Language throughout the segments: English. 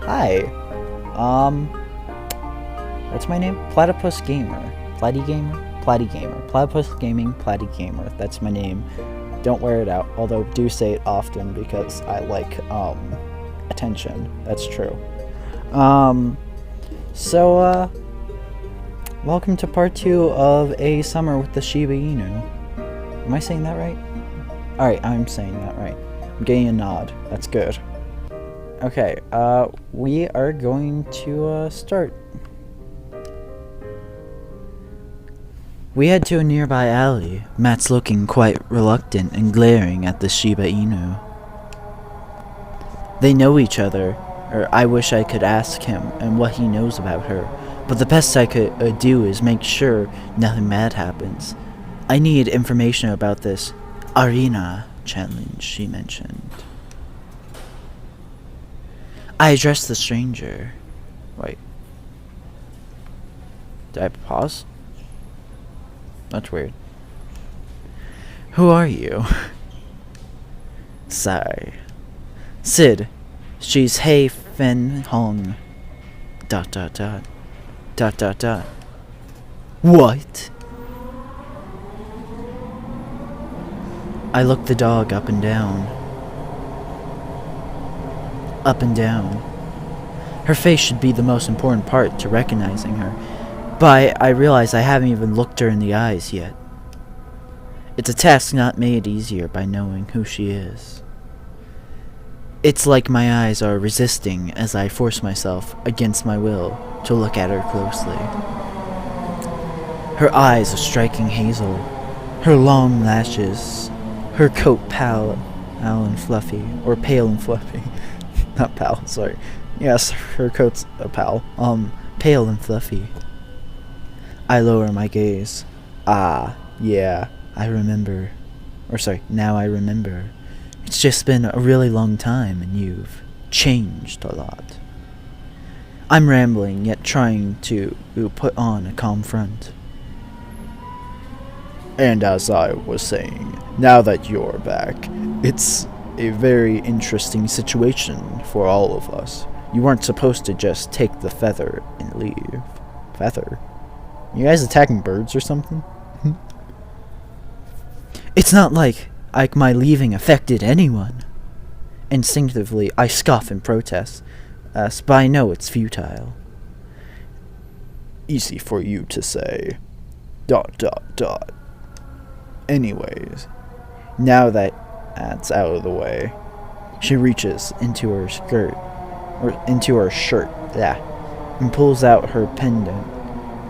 Hi. Um, what's my name? Platypus Gamer. Platy Gamer? Platy Gamer. Platypus Gaming, Platy Gamer. That's my name. Don't wear it out, although do say it often because I like, attention. That's true. So, welcome to part 2 of a summer with the Shiba Inu. Am I saying that right? Alright, I'm saying that right. I'm getting a nod. That's good. Okay, we are going to, start. We head to a nearby alley, Matt's looking quite reluctant and glaring at the Shiba Inu. They know each other, or I wish I could ask him and what he knows about her, but the best I could do is make sure nothing bad happens. I need information about this arena challenge she mentioned. I addressed the stranger. Wait. Did I pause? That's weird. Who are you? Sigh. Sid. She's Hei Fen Hong. ... What? I looked the dog up and down. Up and down. Her face should be the most important part to recognizing her, but I realize I haven't even looked her in the eyes yet. It's a task not made easier by knowing who she is. It's like my eyes are resisting as I force myself, against my will, to look at her closely. Her eyes are striking hazel, her long lashes, her coat pale and fluffy, or pale and fluffy. Not pal, sorry. Yes, her coat's a pal. Pale and fluffy. I lower my gaze. Ah, yeah, I remember. Or sorry, now I remember. It's just been a really long time and you've changed a lot. I'm rambling, yet trying to put on a calm front. And as I was saying, now that you're back, it's a very interesting situation for all of us. You weren't supposed to just take the feather and leave. Feather? You guys attacking birds or something? It's not like my leaving affected anyone. Instinctively, I scoff in protest, but I know it's futile. Easy for you to say. ... Anyways, now that that's out of the way, she reaches into her skirt, or into her shirt, and pulls out her pendant.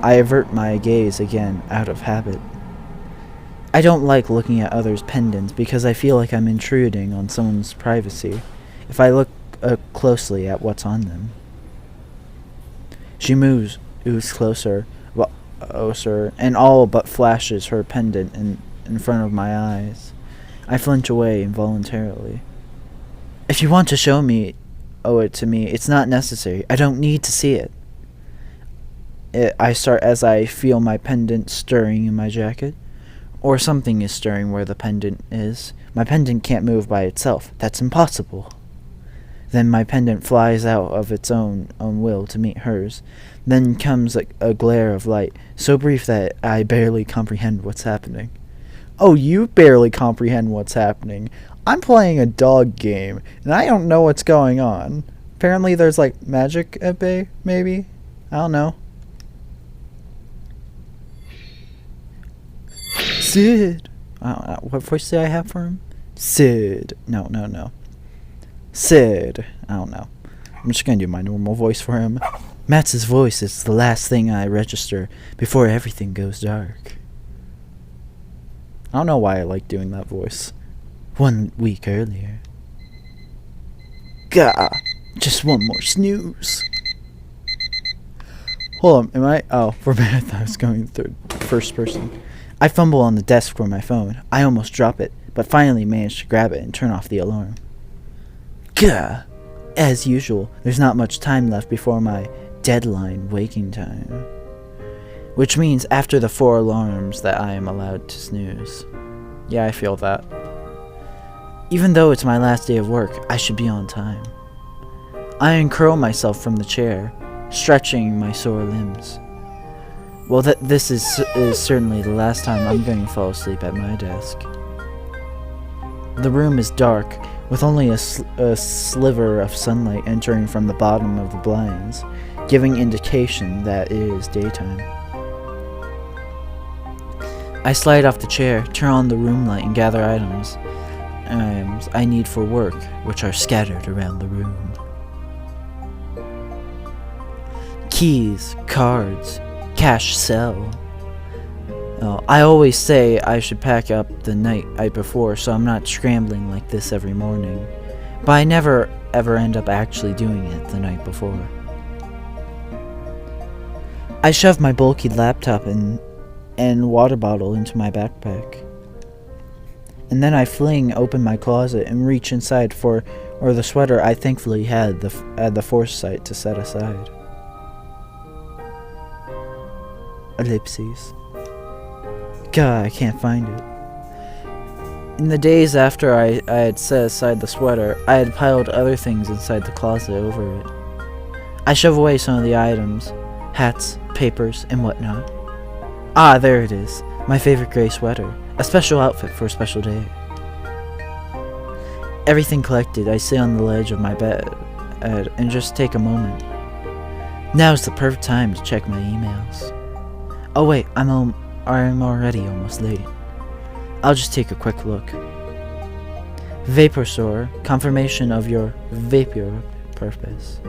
I avert my gaze again, out of habit. I don't like looking at others' pendants because I feel like I'm intruding on someone's privacy if I look closely at what's on them. She moves closer, and all but flashes her pendant in front of my eyes. I flinch away involuntarily. If you want to owe it to me, it's not necessary. I don't need to see it. I start as I feel my pendant stirring in my jacket. Or something is stirring where the pendant is. My pendant can't move by itself. That's impossible. Then my pendant flies out of its own will to meet hers. Then comes a glare of light, so brief that I barely comprehend what's happening. Oh, you barely comprehend what's happening. I'm playing a dog game, and I don't know what's going on. Apparently there's, magic at bay, maybe? I don't know. Sid! What voice did I have for him? Sid. No. Sid. I don't know. I'm just gonna do my normal voice for him. Matt's voice is the last thing I register before everything goes dark. I don't know why I like doing that voice. 1 week earlier. Gah! Just one more snooze. Hold on, am I? Oh, for a minute I thought I was going third, first person. I fumble on the desk for my phone. I almost drop it, but finally manage to grab it and turn off the alarm. Gah! As usual, there's not much time left before my deadline waking time. Which means after the 4 alarms that I am allowed to snooze. Yeah, I feel that. Even though it's my last day of work, I should be on time. I uncurl myself from the chair, stretching my sore limbs. Well, this is certainly the last time I'm going to fall asleep at my desk. The room is dark, with only a sliver of sunlight entering from the bottom of the blinds, giving indication that it is daytime. I slide off the chair, turn on the room light, and gather items I need for work, which are scattered around the room. Keys, cards, cash cell. I always say I should pack up the night before so I'm not scrambling like this every morning, but I never ever end up actually doing it the night before. I shove my bulky laptop and water bottle into my backpack, and then I fling open my closet and reach inside for the sweater I thankfully had the foresight to set aside. Ellipses. God, I can't find it. In the days after I had set aside the sweater, I had piled other things inside the closet over it. I shove away some of the items, hats, papers, and whatnot. Ah, there it is, my favorite gray sweater, a special outfit for a special day. Everything collected, I sit on the ledge of my bed and just take a moment. Now's the perfect time to check my emails. Oh wait, I'm already almost late. I'll just take a quick look. Vapor Store, confirmation of your vapor purpose.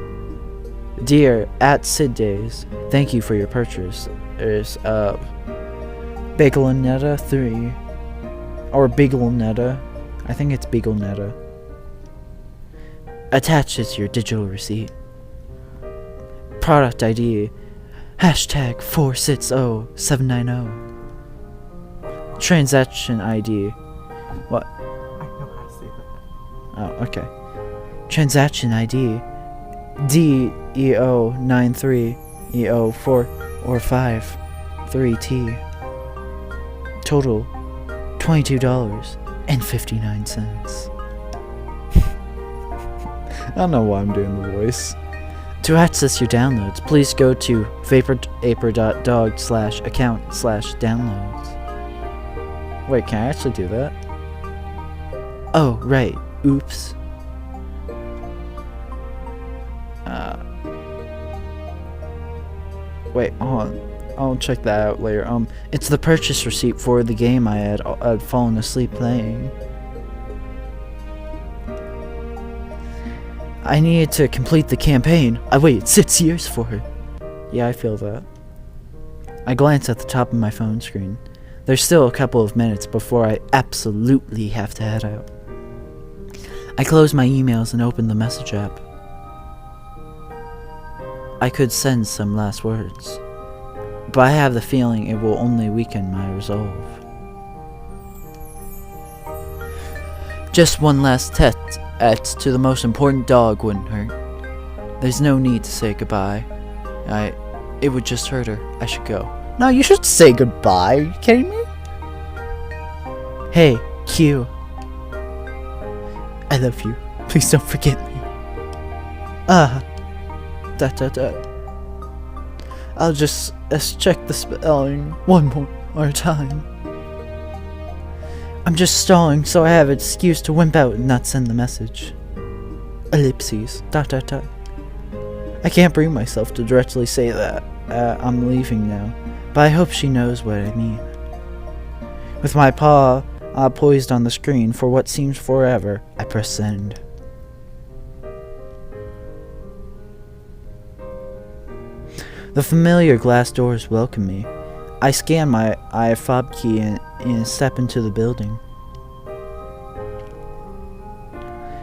Dear @SidDays, thank you for your purchase. There's Bagelnetta 3 or Beaglnetta. I think it's Beaglnetta. Attached is your digital receipt. Product ID hashtag 460790. Transaction ID. What? I know how to say that. Oh, okay. Transaction ID DEO93EO4 or 5 3T. Total $22.59. I don't know why I'm doing the voice. To access your downloads, please go to vapor.dog/account/downloads. Wait, can I actually do that? Oh, right. Oops. Wait, hold on. I'll check that out later. It's the purchase receipt for the game I had fallen asleep playing. I needed to complete the campaign. I waited 6 years for it. Yeah, I feel that. I glance at the top of my phone screen. There's still a couple of minutes before I absolutely have to head out. I close my emails and open the message app. I could send some last words, but I have the feeling it will only weaken my resolve. Just one last text to the most important dog wouldn't hurt. There's no need to say goodbye. It would just hurt her. I should go. No, you should say goodbye. Are you kidding me? Hey, Q. I love you. Please don't forget me. I'll just check the spelling one more time. I'm just stalling so I have an excuse to wimp out and not send the message. Ellipses. ... I can't bring myself to directly say that I'm leaving now, but I hope she knows what I mean. With my paw poised on the screen for what seems forever, I press send. The familiar glass doors welcome me. I scan my fob key and step into the building.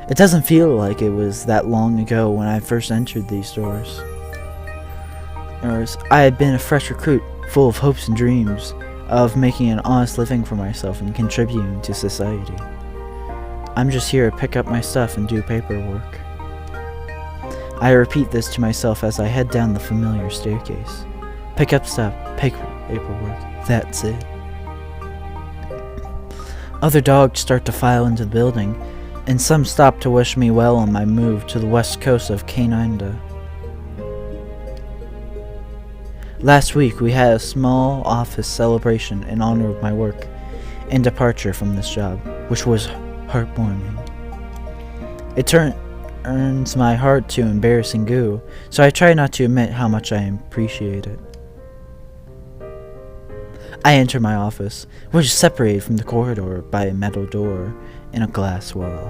It doesn't feel like it was that long ago when I first entered these doors. I had been a fresh recruit, full of hopes and dreams of making an honest living for myself and contributing to society. I'm just here to pick up my stuff and do paperwork. I repeat this to myself as I head down the familiar staircase. Pick up stuff, paperwork, that's it. Other dogs start to file into the building, and some stopped to wish me well on my move to the west coast of Canada. Last week we had a small office celebration in honor of my work and departure from this job, which was heartwarming. It turns my heart to embarrassing goo, so I try not to admit how much I appreciate it. I enter my office, which is separated from the corridor by a metal door and a glass wall.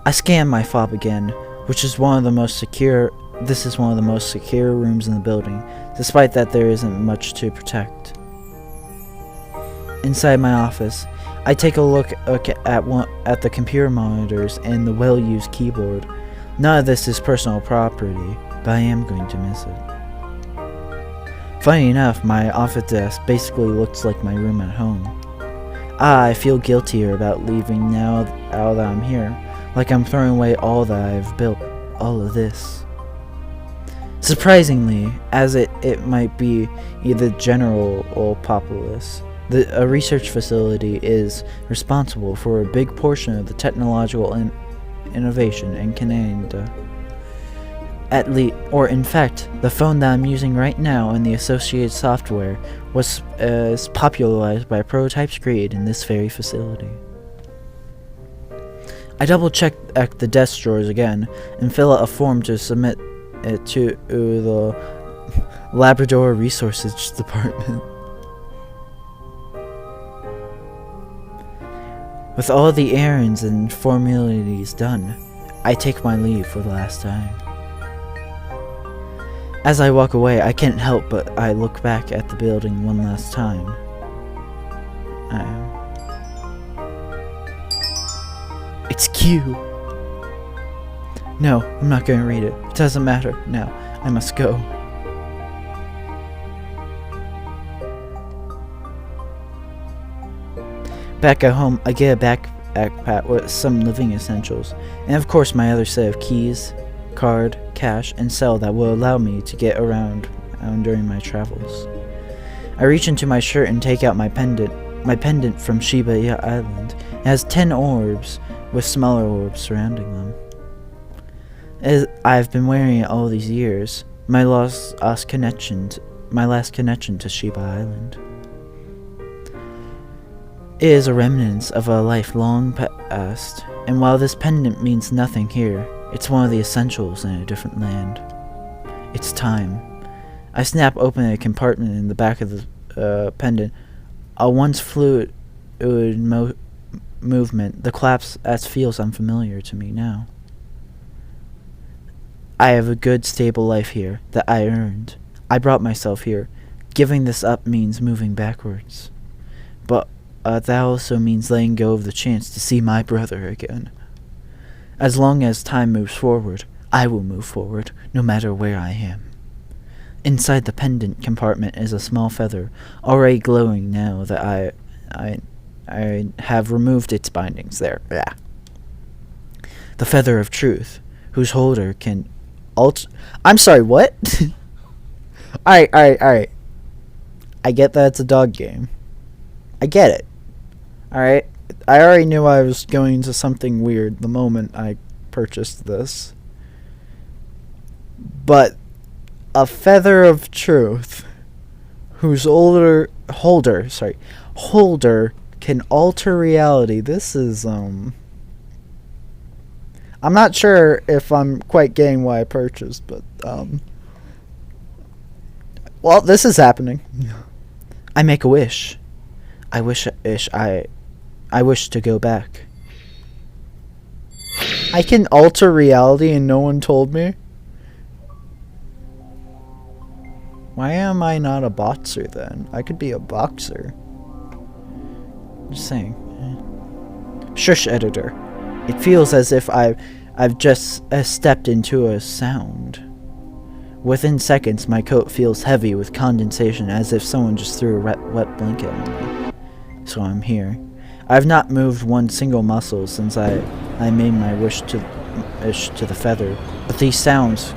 I scan my fob again, which is one of the most secure. This is one of the most secure rooms in the building, despite that there isn't much to protect. Inside my office, I take a look at the computer monitors and the well-used keyboard. None of this is personal property, but I am going to miss it. Funny enough, my office desk basically looks like my room at home. I feel guiltier about leaving now that I'm here, like I'm throwing away all that I've built, all of this. Surprisingly, as it might be either general or populous, a research facility is responsible for a big portion of the technological innovation in Canada. In fact, the phone that I'm using right now and the associated software was popularized by prototypes created in this very facility. I double-check the desk drawers again and fill out a form to submit it to the Labrador Resources Department. With all the errands and formalities done, I take my leave for the last time. As I walk away, I can't help but I look back at the building one last time. It's Q. No, I'm not going to read it. It doesn't matter. Now, I must go. Back at home, I get a backpack with some living essentials, and of course my other set of keys, card, cash, and cell that will allow me to get around during my travels. I reach into my shirt and take out my pendant from Shiba Island. It has 10 orbs with smaller orbs surrounding them. As I've been wearing it all these years, my last connection to Shiba Island. It is a remnant of a life long past, and while this pendant means nothing here, it's one of the essentials in a different land. It's time. I snap open a compartment in the back of the pendant. A once fluid movement, the collapse as feels unfamiliar to me now. I have a good, stable life here that I earned. I brought myself here. Giving this up means moving backwards. But that also means letting go of the chance to see my brother again. As long as time moves forward, I will move forward, no matter where I am. Inside the pendant compartment is a small feather, already glowing now that I have removed its bindings there. Blah. The feather of truth, whose holder can I'm sorry, what? Alright. I get that it's a dog game. I get it. Alright? I already knew I was going into something weird the moment I purchased this. But a feather of truth whose holder can alter reality. This is I'm not sure if I'm quite getting what I purchased, but well, this is happening. I make a wish. I wish to go back. I can alter reality and no one told me? Why am I not a boxer then? I could be a boxer. Just saying. Shush, editor. It feels as if I've just stepped into a sound. Within seconds, my coat feels heavy with condensation, as if someone just threw a wet blanket on me. So I'm here. I've not moved one single muscle since I made my wish to the feather, but these sounds,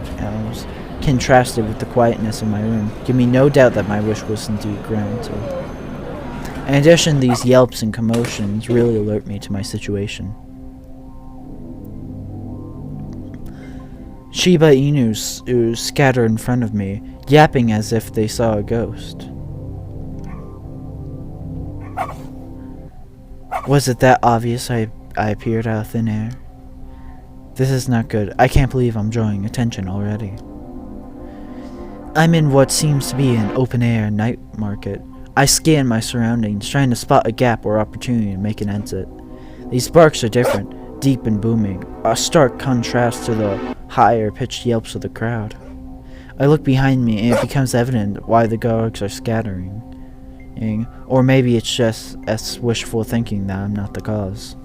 contrasted with the quietness of my room, give me no doubt that my wish was indeed granted. In addition, these yelps and commotions really alert me to my situation. Shiba Inus who scatter in front of me, yapping as if they saw a ghost. Was it that obvious I appeared out of thin air? This is not good. I can't believe I'm drawing attention already. I'm in what seems to be an open-air night market. I scan my surroundings, trying to spot a gap or opportunity to make an exit. These barks are different, deep and booming, a stark contrast to the higher-pitched yelps of the crowd. I look behind me and it becomes evident why the dogs are scattering. Or maybe it's just as wishful thinking that I'm not the cause.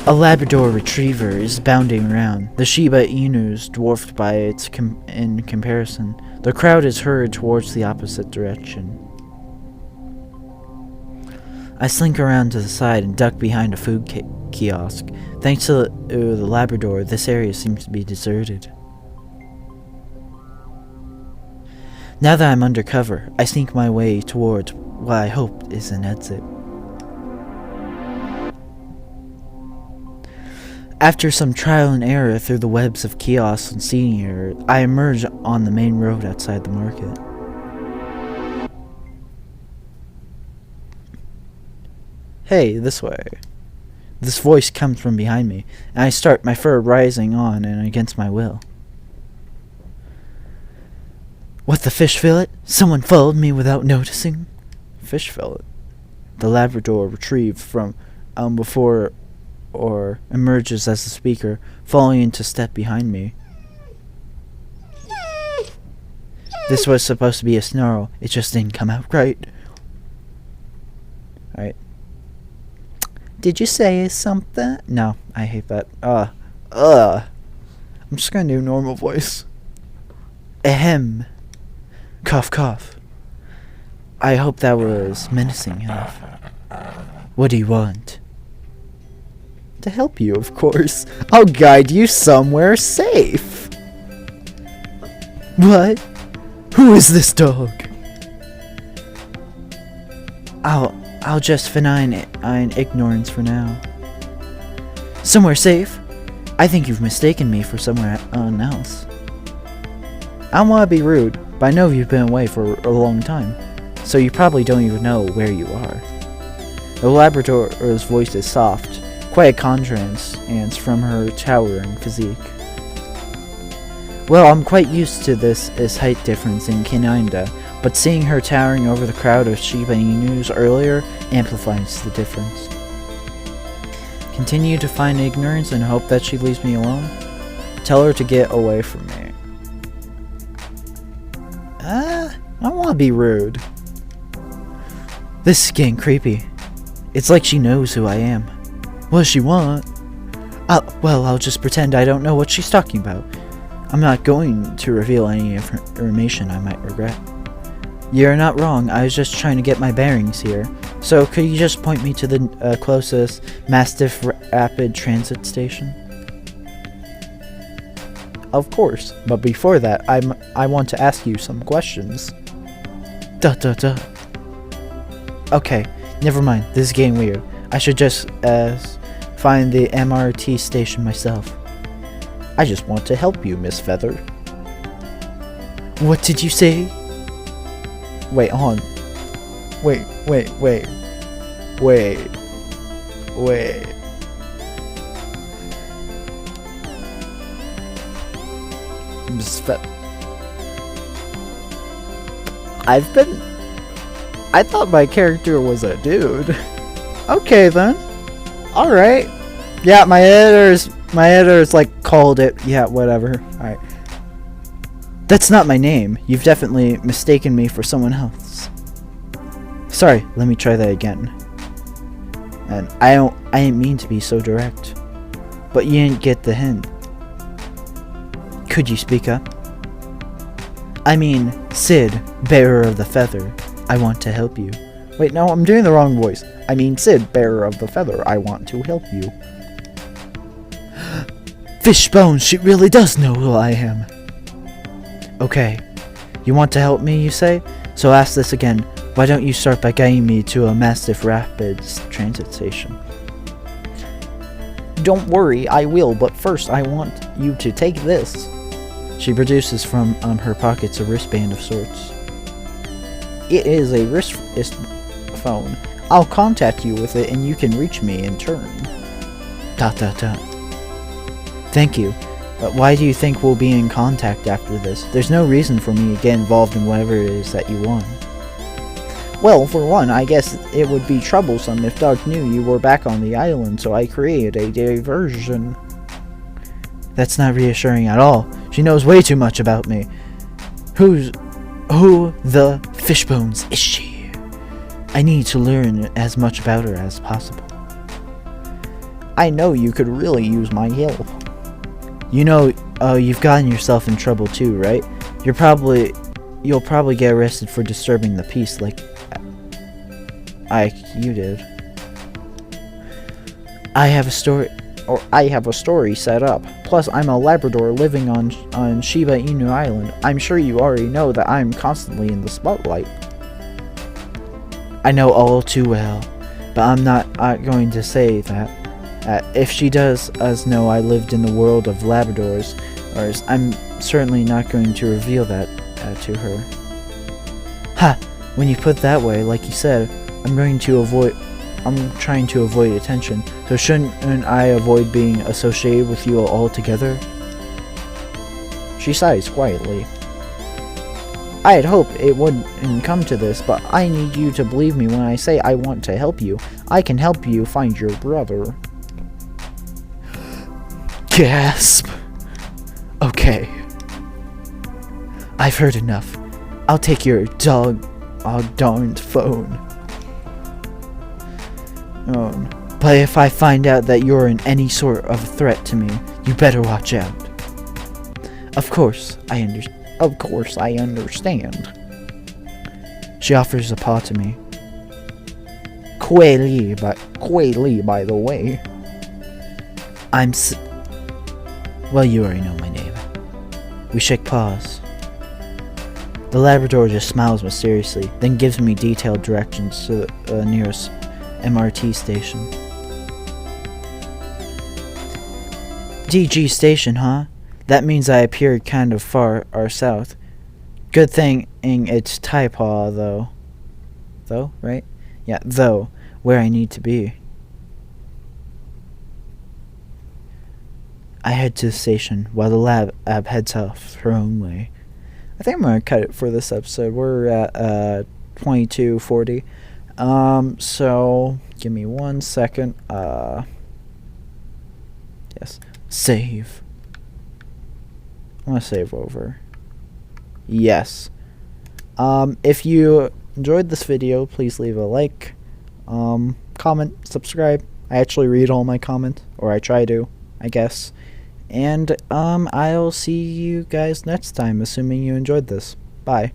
A Labrador Retriever is bounding around, the Shiba Inus dwarfed by its in comparison. The crowd is hurried towards the opposite direction. I slink around to the side and duck behind a food kiosk. Thanks to the Labrador, this area seems to be deserted. Now that I'm undercover, I sneak my way towards what I hope is an exit. After some trial and error through the webs of kiosks and seating area, I emerge on the main road outside the market. Hey, this way. This voice comes from behind me, and I start, my fur rising on and against my will. What, the fish fillet? Someone followed me without noticing? Fish fillet? The Labrador retrieved from before or emerges as the speaker, falling into step behind me. This was supposed to be a snarl, it just didn't come out right. Alright. Did you say something? No, I hate that. I'm just gonna do normal voice. Ahem. Cough, cough. I hope that was menacing enough. What do you want? To help you, of course. I'll guide you somewhere safe. What? Who is this dog? I'll just feign ignorance for now. Somewhere safe? I think you've mistaken me for someone else. I don't want to be rude, but I know you've been away for a long time, so you probably don't even know where you are. The Labrador's voice is soft, quite a contrast from her towering physique. Well, I'm quite used to this height difference in Canada, but seeing her towering over the crowd of Shiba Inus earlier amplifies the difference. Continue to find ignorance and hope that she leaves me alone? Tell her to get away from me. I don't want to be rude. This is getting creepy. It's like she knows who I am. What does she want? I'll just pretend I don't know what she's talking about. I'm not going to reveal any information I might regret. You're not wrong, I was just trying to get my bearings here. So could you just point me to the closest Mastiff Rapid Transit station? Of course, but before that, I want to ask you some questions. Okay, never mind, this is getting weird. I should just find the MRT station myself. I just want to help you, Miss Feather. What did you say? Wait, hold on. Wait. Miss Feather. I thought my character was a dude. Okay then. Alright. Yeah, my editor's like called it. Yeah, whatever. Alright. That's not my name. You've definitely mistaken me for someone else. Sorry, let me try that again. And I didn't mean to be so direct. But you didn't get the hint. Could you speak up? I mean, Sid, bearer of the feather. I want to help you. Wait, no, I'm doing the wrong voice. I mean, Sid, bearer of the feather. I want to help you. Fishbone, she really does know who I am. Okay. You want to help me, you say? So ask this again. Why don't you start by guiding me to a Mastiff Rapids transit station? Don't worry, I will, but first I want you to take this. She produces from her pockets a wristband of sorts. It is a wrist phone. I'll contact you with it and you can reach me in turn. ... Thank you. Why do you think we'll be in contact after this? There's no reason for me to get involved in whatever it is that you want. Well, for one, I guess it would be troublesome if Doug knew you were back on the island, so I created a diversion. That's not reassuring at all. She knows way too much about me. Who the fishbones is she? I need to learn as much about her as possible. I know you could really use my help. You know, you've gotten yourself in trouble too, right? You'll probably get arrested for disturbing the peace like you did. I have a story set up. Plus, I'm a Labrador living on Shiba Inu Island. I'm sure you already know that I'm constantly in the spotlight. I know all too well, but I'm not going to say that. If she does know I lived in the world of Labradors, I'm certainly not going to reveal that to her. Ha! When you put it that way, like you said, I'm trying to avoid attention, so shouldn't I avoid being associated with you altogether? She sighs quietly. I had hoped it wouldn't come to this, but I need you to believe me when I say I want to help you. I can help you find your brother. Gasp. Okay. I've heard enough. I'll take your darned phone. But if I find out that you're in any sort of threat to me, you better watch out. Of course, I understand. She offers a paw to me. Kuei Li, by the way. Well, you already know my name. We shake paws. The Labrador just smiles mysteriously, then gives me detailed directions to the nearest MRT station. DG station, huh? That means I appeared kind of far south. Good thing it's Taipaw, though. Though, right? Yeah, though, where I need to be. I head to the station while the lab heads off her own way. I think I'm going to cut it for this episode. We're at 22:40. So give me 1 second. Yes. Save. I want to save over. Yes. If you enjoyed this video, please leave a like, comment, subscribe. I actually read all my comments, or I try to, I guess. And I'll see you guys next time, assuming you enjoyed this. Bye.